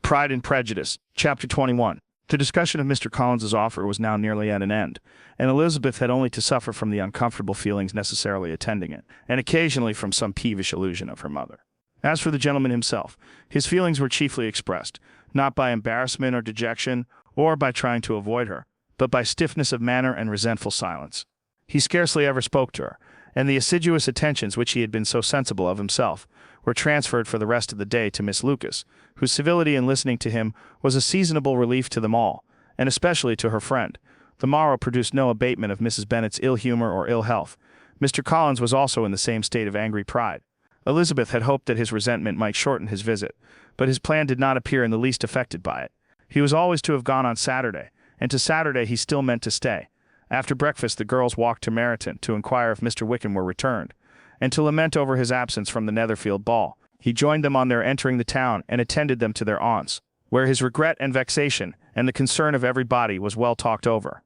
Pride and Prejudice, Chapter 21. The discussion of Mr. Collins's offer was now nearly at an end, and Elizabeth had only to suffer from the uncomfortable feelings necessarily attending it, and occasionally from some peevish allusion of her mother. As for the gentleman himself, his feelings were chiefly expressed, not by embarrassment or dejection, or by trying to avoid her, but by stiffness of manner and resentful silence. He scarcely ever spoke to her, and the assiduous attentions which he had been so sensible of himself were transferred for the rest of the day to Miss Lucas, whose civility in listening to him was a seasonable relief to them all, and especially to her friend. The morrow produced no abatement of Mrs. Bennet's ill humor or ill health. Mr. Collins was also in the same state of angry pride. Elizabeth had hoped that his resentment might shorten his visit, but his plan did not appear in the least affected by it. He was always to have gone on Saturday, and to Saturday he still meant to stay. After breakfast the girls walked to Meryton to inquire if Mr. Wickham were returned, and to lament over his absence from the Netherfield ball. He joined them on their entering the town and attended them to their aunts, where his regret and vexation, and the concern of everybody, was well talked over.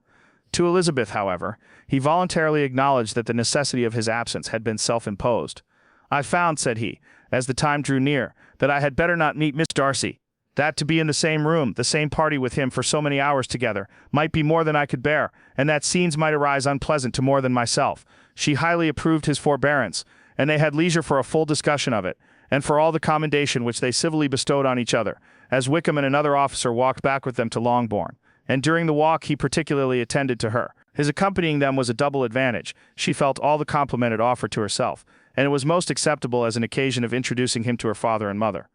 To Elizabeth, however, he voluntarily acknowledged that the necessity of his absence had been self-imposed. "I found," said he, as the time drew near, "that I had better not meet Miss Darcy. That to be in the same room, the same party with him for so many hours together, might be more than I could bear, and that scenes might arise unpleasant to more than myself." She highly approved his forbearance, and they had leisure for a full discussion of it, and for all the commendation which they civilly bestowed on each other, as Wickham and another officer walked back with them to Longbourn, and during the walk he particularly attended to her. His accompanying them was a double advantage. She felt all the compliment it offered to herself, and it was most acceptable as an occasion of introducing him to her father and mother.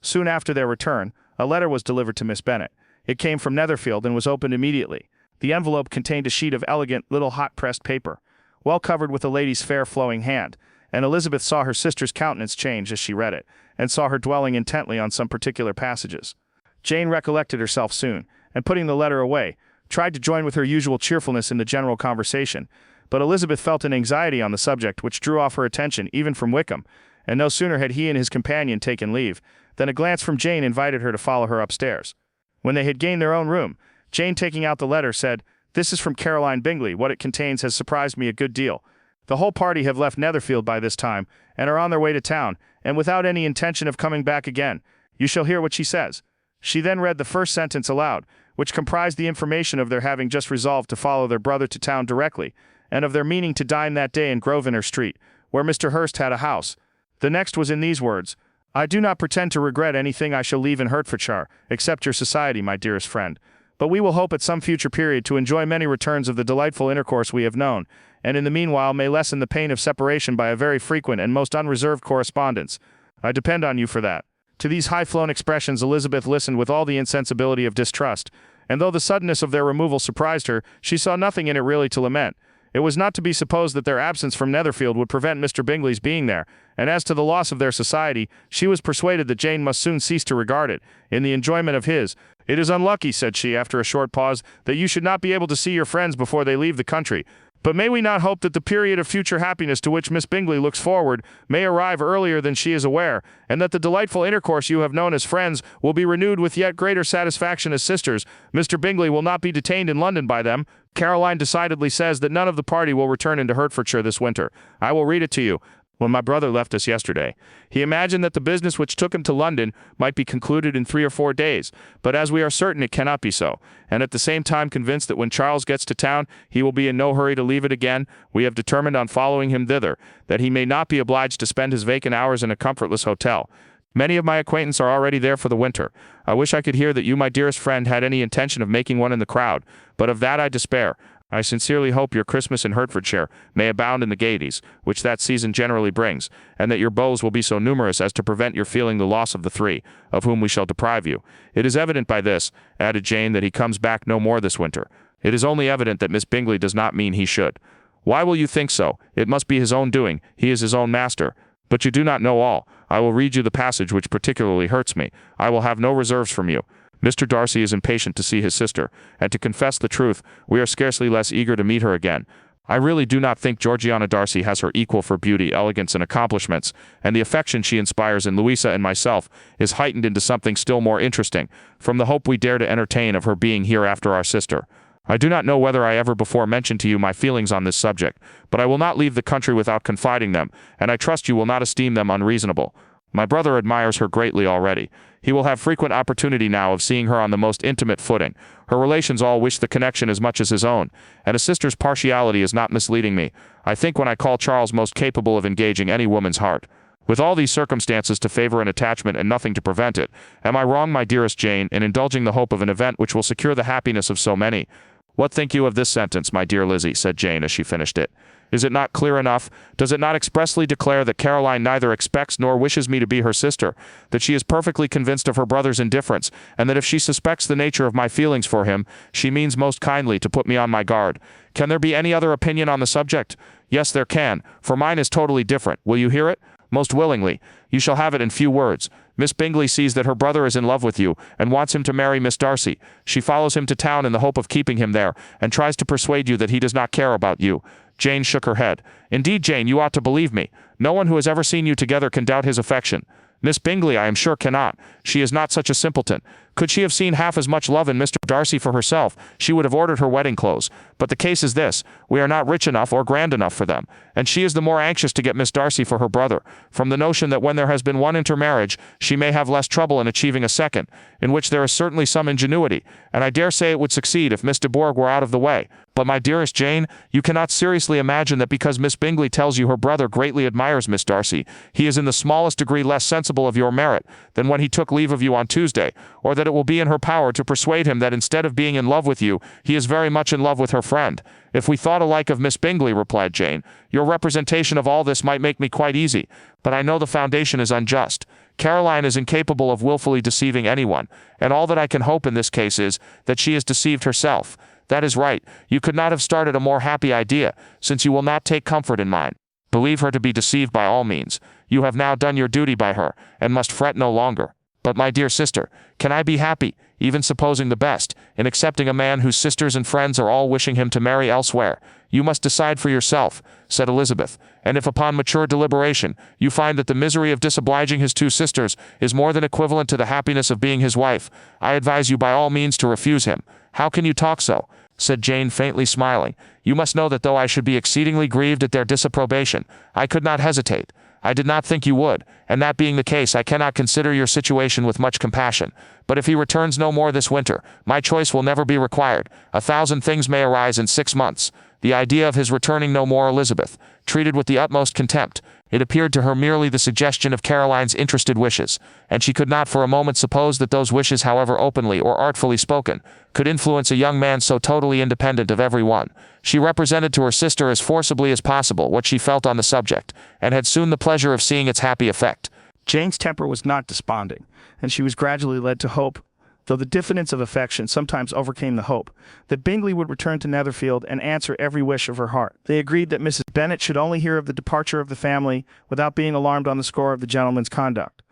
Soon after their return, a letter was delivered to Miss Bennet. It came from Netherfield and was opened immediately. The envelope contained a sheet of elegant little hot-pressed paper, well covered with a lady's fair flowing hand, and Elizabeth saw her sister's countenance change as she read it, and saw her dwelling intently on some particular passages. Jane recollected herself soon, and putting the letter away, tried to join with her usual cheerfulness in the general conversation, but Elizabeth felt an anxiety on the subject which drew off her attention even from Wickham, and no sooner had he and his companion taken leave, than a glance from Jane invited her to follow her upstairs. When they had gained their own room, Jane, taking out the letter, said, "This is from Caroline Bingley. What it contains has surprised me a good deal. The whole party have left Netherfield by this time, and are on their way to town, and without any intention of coming back again. You shall hear what she says." She then read the first sentence aloud, which comprised the information of their having just resolved to follow their brother to town directly, and of their meaning to dine that day in Grosvenor Street, where Mr. Hurst had a house. The next was in these words: "I do not pretend to regret anything I shall leave in Hertfordshire, except your society, my dearest friend. But we will hope at some future period to enjoy many returns of the delightful intercourse we have known, and in the meanwhile may lessen the pain of separation by a very frequent and most unreserved correspondence. I depend on you for that." To these high-flown expressions Elizabeth listened with all the insensibility of distrust, and though the suddenness of their removal surprised her, she saw nothing in it really to lament. It was not to be supposed that their absence from Netherfield would prevent Mr. Bingley's being there, and as to the loss of their society, she was persuaded that Jane must soon cease to regard it, in the enjoyment of his. "It is unlucky," said she, after a short pause, "that you should not be able to see your friends before they leave the country. But may we not hope that the period of future happiness to which Miss Bingley looks forward may arrive earlier than she is aware, and that the delightful intercourse you have known as friends will be renewed with yet greater satisfaction as sisters? Mr. Bingley will not be detained in London by them. Caroline decidedly says that none of the party will return into Hertfordshire this winter. I will read it to you. When my brother left us yesterday, he imagined that the business which took him to London might be concluded in 3 or 4 days, but as we are certain it cannot be so, and at the same time convinced that when Charles gets to town he will be in no hurry to leave it again, we have determined on following him thither, that he may not be obliged to spend his vacant hours in a comfortless hotel. Many of my acquaintance are already there for the winter. I wish I could hear that you, my dearest friend, had any intention of making one in the crowd, but of that I despair. I sincerely hope your Christmas in Hertfordshire may abound in the gaieties which that season generally brings, and that your beaux will be so numerous as to prevent your feeling the loss of the 3, of whom we shall deprive you. It is evident by this," added Jane, "that he comes back no more this winter. It is only evident that Miss Bingley does not mean he should. Why will you think so? It must be his own doing. He is his own master. But you do not know all. I will read you the passage which particularly hurts me. I will have no reserves from you. Mr. Darcy is impatient to see his sister, and to confess the truth, we are scarcely less eager to meet her again. I really do not think Georgiana Darcy has her equal for beauty, elegance, and accomplishments, and the affection she inspires in Louisa and myself is heightened into something still more interesting, from the hope we dare to entertain of her being hereafter our sister. I do not know whether I ever before mentioned to you my feelings on this subject, but I will not leave the country without confiding them, and I trust you will not esteem them unreasonable. My brother admires her greatly already. He will have frequent opportunity now of seeing her on the most intimate footing. Her relations all wish the connection as much as his own, and a sister's partiality is not misleading me. I think when I call Charles most capable of engaging any woman's heart. With all these circumstances to favor an attachment and nothing to prevent it, am I wrong, my dearest Jane, in indulging the hope of an event which will secure the happiness of so many? What think you of this sentence, my dear Lizzie? Said Jane as she finished it. Is it not clear enough? Does it not expressly declare that Caroline neither expects nor wishes me to be her sister, that she is perfectly convinced of her brother's indifference, and that if she suspects the nature of my feelings for him, she means most kindly to put me on my guard? Can there be any other opinion on the subject? Yes, there can, for mine is totally different. Will you hear it? Most willingly. You shall have it in few words. Miss Bingley sees that her brother is in love with you, and wants him to marry Miss Darcy. She follows him to town in the hope of keeping him there, and tries to persuade you that he does not care about you. Jane shook her head. Indeed, Jane, you ought to believe me. No one who has ever seen you together can doubt his affection. Miss Bingley, I am sure, cannot. She is not such a simpleton. Could she have seen half as much love in Mr. Darcy for herself, she would have ordered her wedding clothes. But the case is this: we are not rich enough or grand enough for them, and she is the more anxious to get Miss Darcy for her brother, from the notion that when there has been one intermarriage, she may have less trouble in achieving a second, in which there is certainly some ingenuity, and I dare say it would succeed if Miss de Bourgh were out of the way. But my dearest Jane, you cannot seriously imagine that because Miss Bingley tells you her brother greatly admires Miss Darcy, he is in the smallest degree less sensible of your merit than when he took leave of you on Tuesday, or that it will be in her power to persuade him that instead of being in love with you, he is very much in love with her friend. If we thought alike of Miss Bingley, replied Jane, your representation of all this might make me quite easy, but I know the foundation is unjust. Caroline is incapable of willfully deceiving anyone, and all that I can hope in this case is that she is deceived herself. That is right. You could not have started a more happy idea, since you will not take comfort in mine. Believe her to be deceived by all means. You have now done your duty by her, and must fret no longer. But, my dear sister, can I be happy, even supposing the best, in accepting a man whose sisters and friends are all wishing him to marry elsewhere? You must decide for yourself, said Elizabeth, and if upon mature deliberation you find that the misery of disobliging his two sisters is more than equivalent to the happiness of being his wife, I advise you by all means to refuse him. How can you talk so? Said Jane, faintly smiling. You must know that though I should be exceedingly grieved at their disapprobation, I could not hesitate. I did not think you would, and that being the case, I cannot consider your situation with much compassion. But if he returns no more this winter, my choice will never be required. 1,000 things may arise in 6 months. The idea of his returning no more Elizabeth, treated with the utmost contempt. It appeared to her merely the suggestion of Caroline's interested wishes, and she could not for a moment suppose that those wishes, however openly or artfully spoken, could influence a young man so totally independent of every one. She represented to her sister as forcibly as possible what she felt on the subject, and had soon the pleasure of seeing its happy effect. Jane's temper was not desponding, and she was gradually led to hope, though the diffidence of affection sometimes overcame the hope, that Bingley would return to Netherfield and answer every wish of her heart. They agreed that Mrs. Bennet should only hear of the departure of the family without being alarmed on the score of the gentleman's conduct.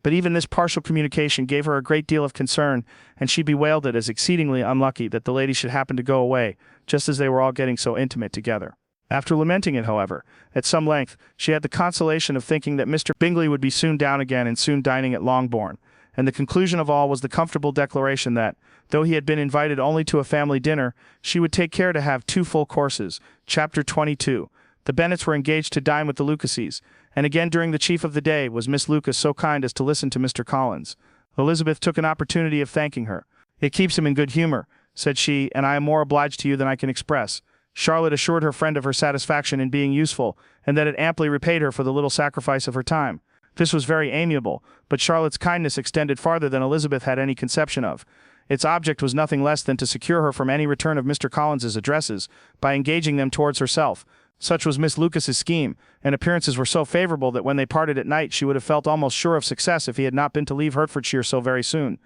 But even this partial communication gave her a great deal of concern, and she bewailed it as exceedingly unlucky that the lady should happen to go away, just as they were all getting so intimate together. After lamenting it, however, at some length, she had the consolation of thinking that Mr. Bingley would be soon down again and soon dining at Longbourn, and the conclusion of all was the comfortable declaration that, though he had been invited only to a family dinner, she would take care to have 2 full courses. Chapter 22. The Bennets were engaged to dine with the Lucases, and again during the chief of the day was Miss Lucas so kind as to listen to Mr. Collins. Elizabeth took an opportunity of thanking her. It keeps him in good humor, said she, and I am more obliged to you than I can express. Charlotte assured her friend of her satisfaction in being useful, and that it amply repaid her for the little sacrifice of her time. This was very amiable, but Charlotte's kindness extended farther than Elizabeth had any conception of. Its object was nothing less than to secure her from any return of Mr. Collins's addresses, by engaging them towards herself. Such was Miss Lucas's scheme, and appearances were so favorable that when they parted at night she would have felt almost sure of success if he had not been to leave Hertfordshire so very soon.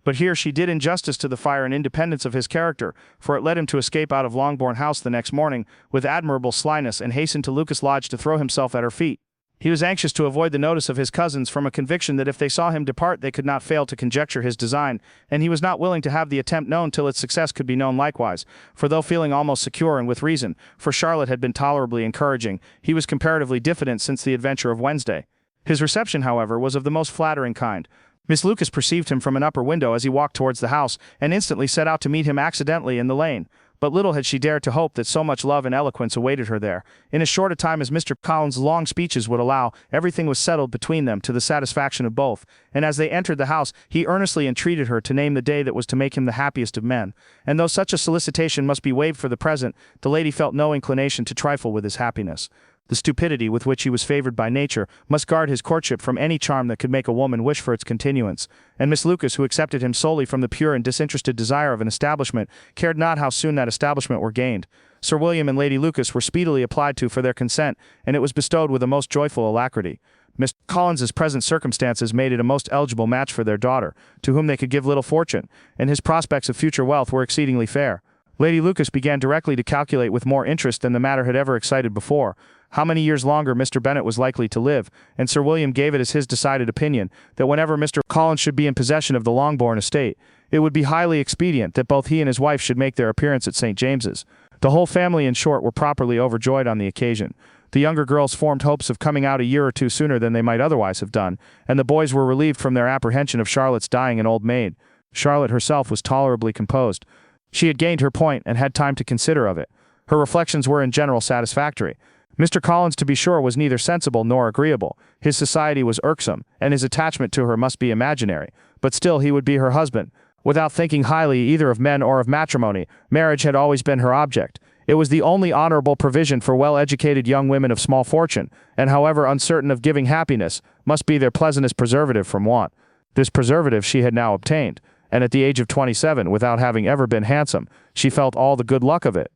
But here she did injustice to the fire and independence of his character, for it led him to escape out of Longbourn House the next morning with admirable slyness and hasten to Lucas Lodge to throw himself at her feet. He was anxious to avoid the notice of his cousins from a conviction that if they saw him depart they could not fail to conjecture his design, and he was not willing to have the attempt known till its success could be known likewise, for though feeling almost secure, and with reason, for Charlotte had been tolerably encouraging, he was comparatively diffident since the adventure of Wednesday. His reception, however, was of the most flattering kind. Miss Lucas perceived him from an upper window as he walked towards the house, and instantly set out to meet him accidentally in the lane. but little had she dared to hope that so much love and eloquence awaited her there. In as short a time as Mr. Collins' long speeches would allow, everything was settled between them to the satisfaction of both, and as they entered the house, he earnestly entreated her to name the day that was to make him the happiest of men. And though such a solicitation must be waived for the present, the lady felt no inclination to trifle with his happiness. The stupidity with which he was favored by nature must guard his courtship from any charm that could make a woman wish for its continuance, and Miss Lucas, who accepted him solely from the pure and disinterested desire of an establishment, cared not how soon that establishment were gained. Sir William and Lady Lucas were speedily applied to for their consent, and it was bestowed with a most joyful alacrity. Miss Collins's present circumstances made it a most eligible match for their daughter, to whom they could give little fortune, and his prospects of future wealth were exceedingly fair. Lady Lucas began directly to calculate with more interest than the matter had ever excited before how many years longer Mr. Bennet was likely to live, and Sir William gave it as his decided opinion that whenever Mr. Collins should be in possession of the Longbourn estate, it would be highly expedient that both he and his wife should make their appearance at St. James's. The whole family, in short, were properly overjoyed on the occasion. The younger girls formed hopes of coming out a year or two sooner than they might otherwise have done, and the boys were relieved from their apprehension of Charlotte's dying an old maid. Charlotte herself was tolerably composed. She had gained her point and had time to consider of it. Her reflections were in general satisfactory. Mr. Collins, to be sure, was neither sensible nor agreeable. His society was irksome, and his attachment to her must be imaginary, but still he would be her husband. Without thinking highly either of men or of matrimony, marriage had always been her object. It was the only honorable provision for well-educated young women of small fortune, and however uncertain of giving happiness, must be their pleasantest preservative from want. This preservative she had now obtained, and at the age of 27, without having ever been handsome, she felt all the good luck of it.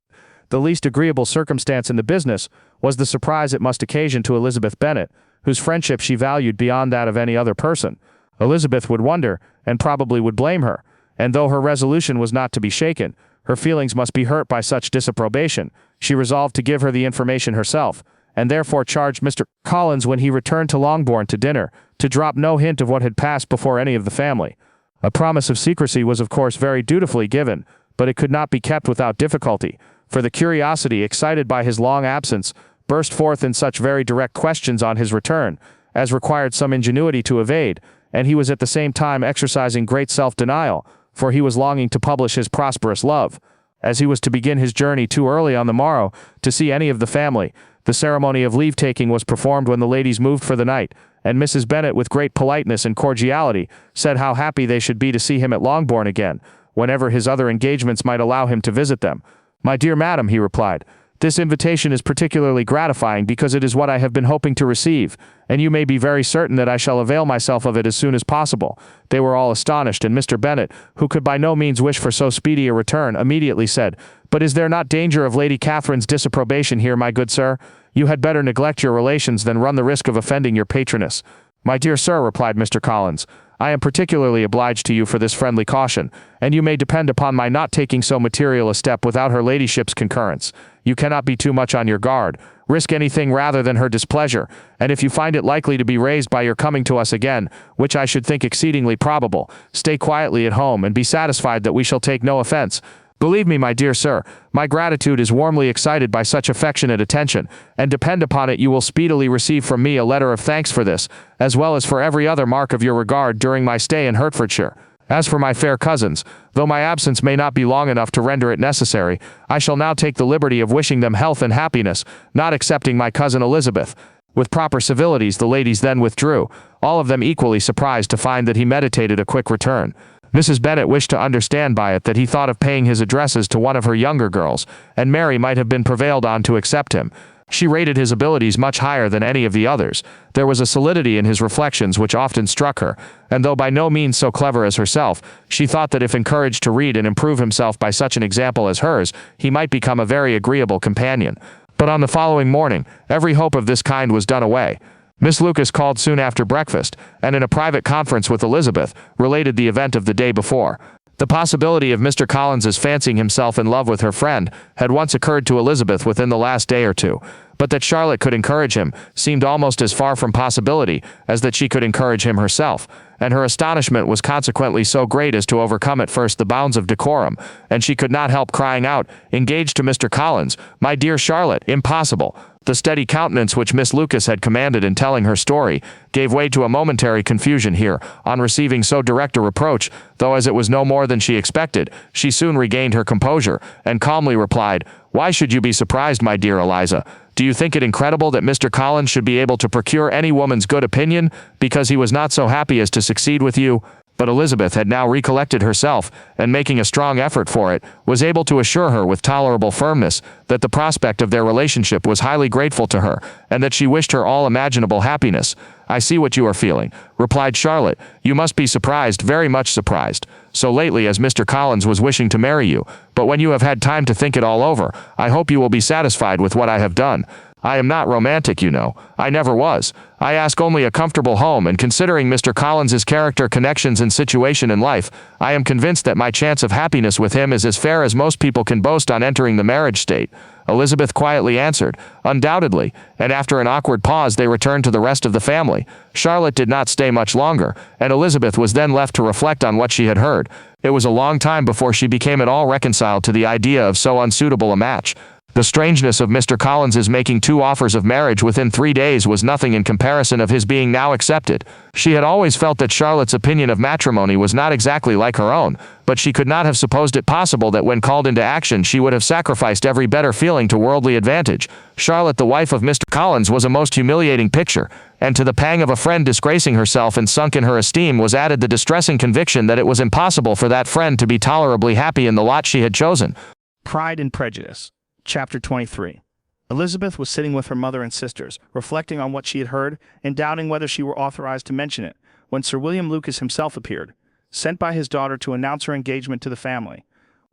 The least agreeable circumstance in the business was the surprise it must occasion to Elizabeth Bennet, whose friendship she valued beyond that of any other person. Elizabeth would wonder, and probably would blame her, and though her resolution was not to be shaken, her feelings must be hurt by such disapprobation. She resolved to give her the information herself, and therefore charged Mr. Collins, when he returned to Longbourn to dinner, to drop no hint of what had passed before any of the family. A promise of secrecy was of course very dutifully given, but it could not be kept without difficulty, for the curiosity excited by his long absence burst forth in such very direct questions on his return, as required some ingenuity to evade, and he was at the same time exercising great self-denial, for he was longing to publish his prosperous love. As he was to begin his journey too early on the morrow to see any of the family, the ceremony of leave-taking was performed when the ladies moved for the night, and Mrs. Bennet, with great politeness and cordiality, said how happy they should be to see him at Longbourn again, whenever his other engagements might allow him to visit them. "My dear madam," he replied, "this invitation is particularly gratifying because it is what I have been hoping to receive, and you may be very certain that I shall avail myself of it as soon as possible." They were all astonished, and Mr. Bennet, who could by no means wish for so speedy a return, immediately said, "But is there not danger of Lady Catherine's disapprobation here, my good sir? You had better neglect your relations than run the risk of offending your patroness." "My dear sir," replied Mr. Collins, "I am particularly obliged to you for this friendly caution, and you may depend upon my not taking so material a step without her ladyship's concurrence. You cannot be too much on your guard. Risk anything rather than her displeasure, and if you find it likely to be raised by your coming to us again, which I should think exceedingly probable, stay quietly at home and be satisfied that we shall take no offense. Believe me, my dear sir, my gratitude is warmly excited by such affectionate attention, and depend upon it you will speedily receive from me a letter of thanks for this, as well as for every other mark of your regard during my stay in Hertfordshire. As for my fair cousins, though my absence may not be long enough to render it necessary, I shall now take the liberty of wishing them health and happiness, not excepting my cousin Elizabeth." With proper civilities the ladies then withdrew, all of them equally surprised to find that he meditated a quick return. Mrs. Bennet wished to understand by it that he thought of paying his addresses to one of her younger girls, and Mary might have been prevailed on to accept him. She rated his abilities much higher than any of the others. There was a solidity in his reflections which often struck her, and though by no means so clever as herself, she thought that if encouraged to read and improve himself by such an example as hers, he might become a very agreeable companion. But on the following morning, every hope of this kind was done away. Miss Lucas called soon after breakfast, and in a private conference with Elizabeth, related the event of the day before. The possibility of Mr. Collins's fancying himself in love with her friend had once occurred to Elizabeth within the last day or two, but that Charlotte could encourage him seemed almost as far from possibility as that she could encourage him herself, and her astonishment was consequently so great as to overcome at first the bounds of decorum, and she could not help crying out, "Engaged to Mr. Collins! My dear Charlotte, impossible! The steady countenance which Miss Lucas had commanded in telling her story gave way to a momentary confusion here, on receiving so direct a reproach, though as it was no more than she expected, she soon regained her composure, and calmly replied, "Why should you be surprised, my dear Eliza? Do you think it incredible that Mr. Collins should be able to procure any woman's good opinion, because he was not so happy as to succeed with you?" But Elizabeth had now recollected herself, and making a strong effort for it, was able to assure her with tolerable firmness that the prospect of their relationship was highly grateful to her, and that she wished her all imaginable happiness. "I see what you are feeling," replied Charlotte. "You must be surprised, very much surprised, so lately as Mr. Collins was wishing to marry you. But when you have had time to think it all over, I hope you will be satisfied with what I have done. I am not romantic, you know. I never was. I ask only a comfortable home, and considering Mr. Collins's character, connections, and situation in life, I am convinced that my chance of happiness with him is as fair as most people can boast on entering the marriage state." Elizabeth quietly answered, "Undoubtedly," and after an awkward pause they returned to the rest of the family. Charlotte did not stay much longer, and Elizabeth was then left to reflect on what she had heard. It was a long time before she became at all reconciled to the idea of so unsuitable a match. The strangeness of Mr. Collins's making 2 offers of marriage within 3 days was nothing in comparison of his being now accepted. She had always felt that Charlotte's opinion of matrimony was not exactly like her own, but she could not have supposed it possible that when called into action she would have sacrificed every better feeling to worldly advantage. Charlotte, the wife of Mr. Collins, was a most humiliating picture, and to the pang of a friend disgracing herself and sunk in her esteem was added the distressing conviction that it was impossible for that friend to be tolerably happy in the lot she had chosen. Pride and Prejudice. Chapter 23. Elizabeth was sitting with her mother and sisters, reflecting on what she had heard, and doubting whether she were authorized to mention it, when Sir William Lucas himself appeared, sent by his daughter to announce her engagement to the family.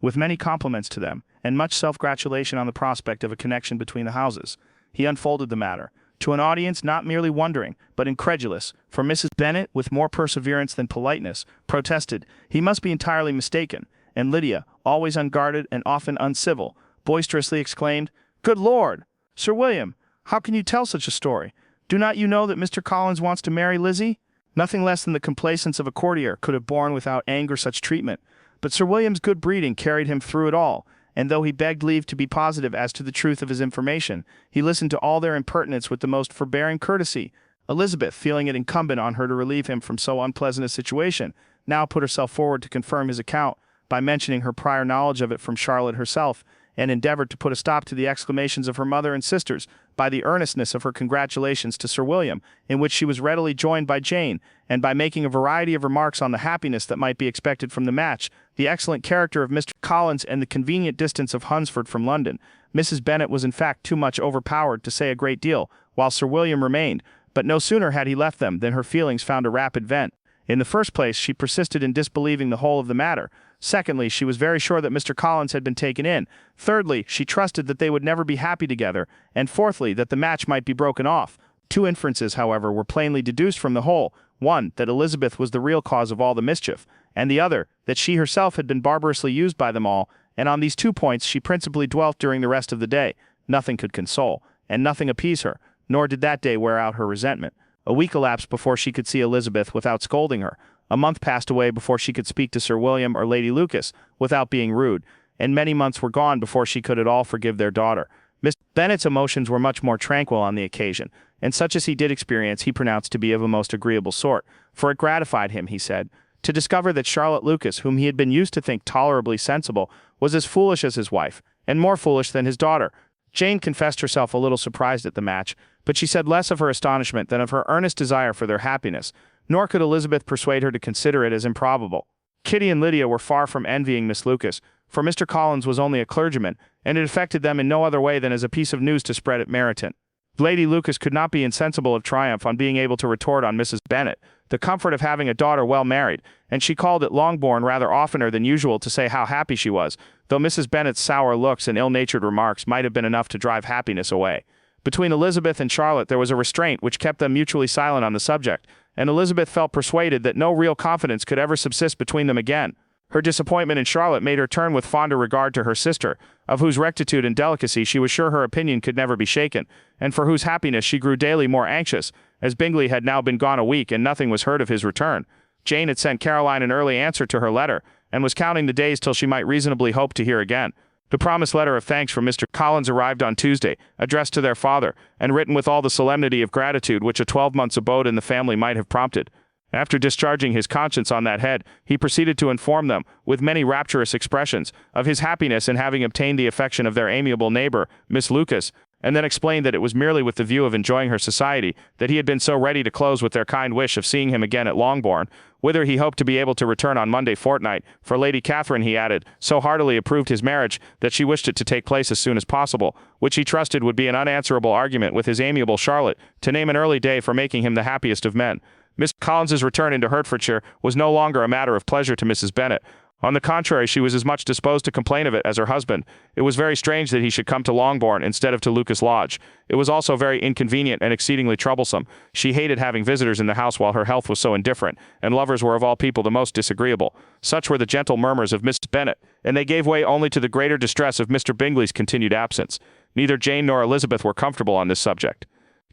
With many compliments to them, and much self-gratulation on the prospect of a connection between the houses, he unfolded the matter, to an audience not merely wondering, but incredulous, for Mrs. Bennet, with more perseverance than politeness, protested he must be entirely mistaken, and Lydia, always unguarded and often uncivil, boisterously exclaimed, "Good Lord! Sir William, how can you tell such a story? Do not you know that Mr. Collins wants to marry Lizzie?" Nothing less than the complacence of a courtier could have borne without anger such treatment, but Sir William's good breeding carried him through it all, and though he begged leave to be positive as to the truth of his information, he listened to all their impertinence with the most forbearing courtesy. Elizabeth, feeling it incumbent on her to relieve him from so unpleasant a situation, now put herself forward to confirm his account by mentioning her prior knowledge of it from Charlotte herself, and endeavored to put a stop to the exclamations of her mother and sisters by the earnestness of her congratulations to Sir William, in which she was readily joined by Jane, and by making a variety of remarks on the happiness that might be expected from the match, the excellent character of Mr. Collins, and the convenient distance of Hunsford from London. Mrs. Bennet was in fact too much overpowered to say a great deal, while Sir William remained, but no sooner had he left them than her feelings found a rapid vent. In the first place, she persisted in disbelieving the whole of the matter. Secondly, she was very sure that Mr. Collins had been taken in. Thirdly, she trusted that they would never be happy together. And fourthly, that the match might be broken off. 2 inferences, however, were plainly deduced from the whole. One, that Elizabeth was the real cause of all the mischief, and the other, that she herself had been barbarously used by them all, and on these 2 points she principally dwelt during the rest of the day. Nothing could console, and nothing appease her, nor did that day wear out her resentment. A week elapsed before she could see Elizabeth without scolding her. A month passed away before she could speak to Sir William or Lady Lucas without being rude, and many months were gone before she could at all forgive their daughter. Miss Bennet's emotions were much more tranquil on the occasion, and such as he did experience he pronounced to be of a most agreeable sort, for it gratified him, he said, to discover that Charlotte Lucas, whom he had been used to think tolerably sensible, was as foolish as his wife, and more foolish than his daughter. Jane confessed herself a little surprised at the match, but she said less of her astonishment than of her earnest desire for their happiness, nor could Elizabeth persuade her to consider it as improbable. Kitty and Lydia were far from envying Miss Lucas, for Mr. Collins was only a clergyman, and it affected them in no other way than as a piece of news to spread at Meryton. Lady Lucas could not be insensible of triumph on being able to retort on Mrs. Bennet the comfort of having a daughter well married, and she called at Longbourn rather oftener than usual to say how happy she was, though Mrs. Bennet's sour looks and ill-natured remarks might have been enough to drive happiness away. Between Elizabeth and Charlotte there was a restraint which kept them mutually silent on the subject, and Elizabeth felt persuaded that no real confidence could ever subsist between them again. Her disappointment in Charlotte made her turn with fonder regard to her sister, of whose rectitude and delicacy she was sure her opinion could never be shaken, and for whose happiness she grew daily more anxious, as Bingley had now been gone a week and nothing was heard of his return. Jane had sent Caroline an early answer to her letter, and was counting the days till she might reasonably hope to hear again. The promised letter of thanks from Mr. Collins arrived on Tuesday, addressed to their father, and written with all the solemnity of gratitude which a 12 months' abode in the family might have prompted. After discharging his conscience on that head, he proceeded to inform them, with many rapturous expressions, of his happiness in having obtained the affection of their amiable neighbor, Miss Lucas, and then explained that it was merely with the view of enjoying her society that he had been so ready to close with their kind wish of seeing him again at Longbourn, whither he hoped to be able to return on Monday fortnight, for Lady Catherine, he added, so heartily approved his marriage that she wished it to take place as soon as possible, which he trusted would be an unanswerable argument with his amiable Charlotte, to name an early day for making him the happiest of men. Miss Collins's return into Hertfordshire was no longer a matter of pleasure to Mrs. Bennet. On the contrary, she was as much disposed to complain of it as her husband. It was very strange that he should come to Longbourn instead of to Lucas Lodge. It was also very inconvenient and exceedingly troublesome. She hated having visitors in the house while her health was so indifferent, and lovers were of all people the most disagreeable. Such were the gentle murmurs of Miss Bennet, and they gave way only to the greater distress of Mr. Bingley's continued absence. Neither Jane nor Elizabeth were comfortable on this subject.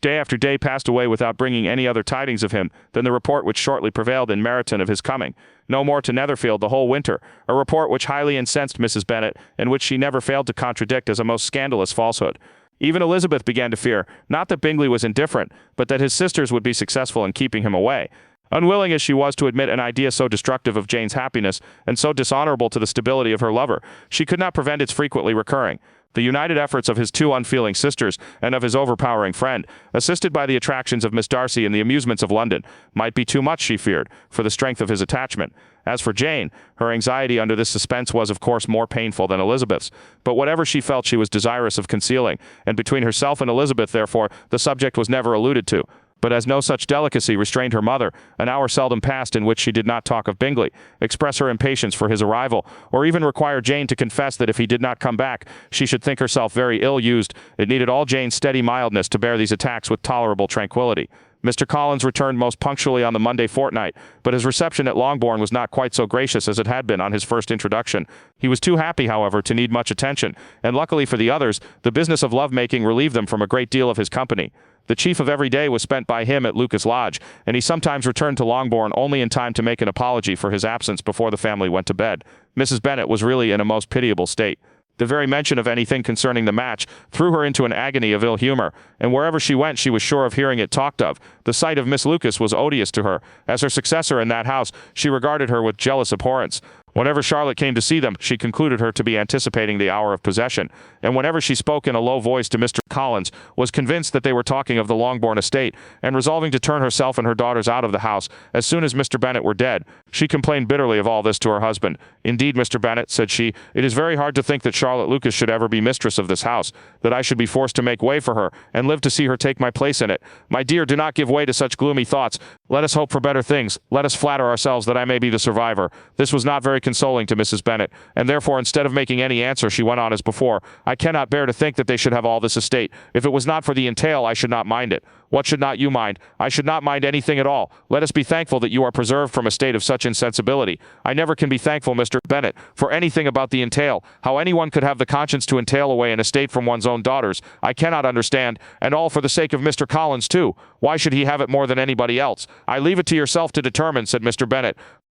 Day after day passed away without bringing any other tidings of him than the report which shortly prevailed in Meryton of his coming. No more to Netherfield the whole winter, a report which highly incensed Mrs. Bennet, and which she never failed to contradict as a most scandalous falsehood. Even Elizabeth began to fear, not that Bingley was indifferent, but that his sisters would be successful in keeping him away. Unwilling as she was to admit an idea so destructive of Jane's happiness, and so dishonorable to the stability of her lover, she could not prevent its frequently recurring. The united efforts of his two unfeeling sisters, and of his overpowering friend, assisted by the attractions of Miss Darcy and the amusements of London, might be too much, she feared, for the strength of his attachment. As for Jane, her anxiety under this suspense was, of course, more painful than Elizabeth's, but whatever she felt she was desirous of concealing, and between herself and Elizabeth, therefore, the subject was never alluded to. But as no such delicacy restrained her mother, an hour seldom passed in which she did not talk of Bingley, express her impatience for his arrival, or even require Jane to confess that if he did not come back, she should think herself very ill-used. It needed all Jane's steady mildness to bear these attacks with tolerable tranquillity. Mr. Collins returned most punctually on the Monday fortnight, but his reception at Longbourn was not quite so gracious as it had been on his first introduction. He was too happy, however, to need much attention, and luckily for the others, the business of love-making relieved them from a great deal of his company. The chief of every day was spent by him at Lucas Lodge, and he sometimes returned to Longbourn only in time to make an apology for his absence before the family went to bed. Mrs. Bennet was really in a most pitiable state. The very mention of anything concerning the match threw her into an agony of ill humor, and wherever she went she was sure of hearing it talked of. The sight of Miss Lucas was odious to her. As her successor in that house, she regarded her with jealous abhorrence. Whenever Charlotte came to see them, she concluded her to be anticipating the hour of possession, and whenever she spoke in a low voice to Mr. Collins, was convinced that they were talking of the Longbourn estate, and resolving to turn herself and her daughters out of the house as soon as Mr. Bennet were dead. She complained bitterly of all this to her husband. Indeed, Mr. Bennet, said she, it is very hard to think that Charlotte Lucas should ever be mistress of this house, that I should be forced to make way for her, and live to see her take my place in it. My dear, do not give way to such gloomy thoughts. Let us hope for better things. Let us flatter ourselves that I may be the survivor. This was not very consoling to Mrs. Bennet, and therefore instead of making any answer she went on as before, I cannot bear to think that they should have all this estate. If it was not for the entail I should not mind it. What should not you mind? I should not mind anything at all. Let us be thankful that you are preserved from a state of such insensibility. I never can be thankful, Mr. Bennet, for anything about the entail. How anyone could have the conscience to entail away an estate from one's own daughters, I cannot understand, and all for the sake of Mr. Collins too. Why should he have it more than anybody else? I leave it to yourself to determine, said Mr. Bennet.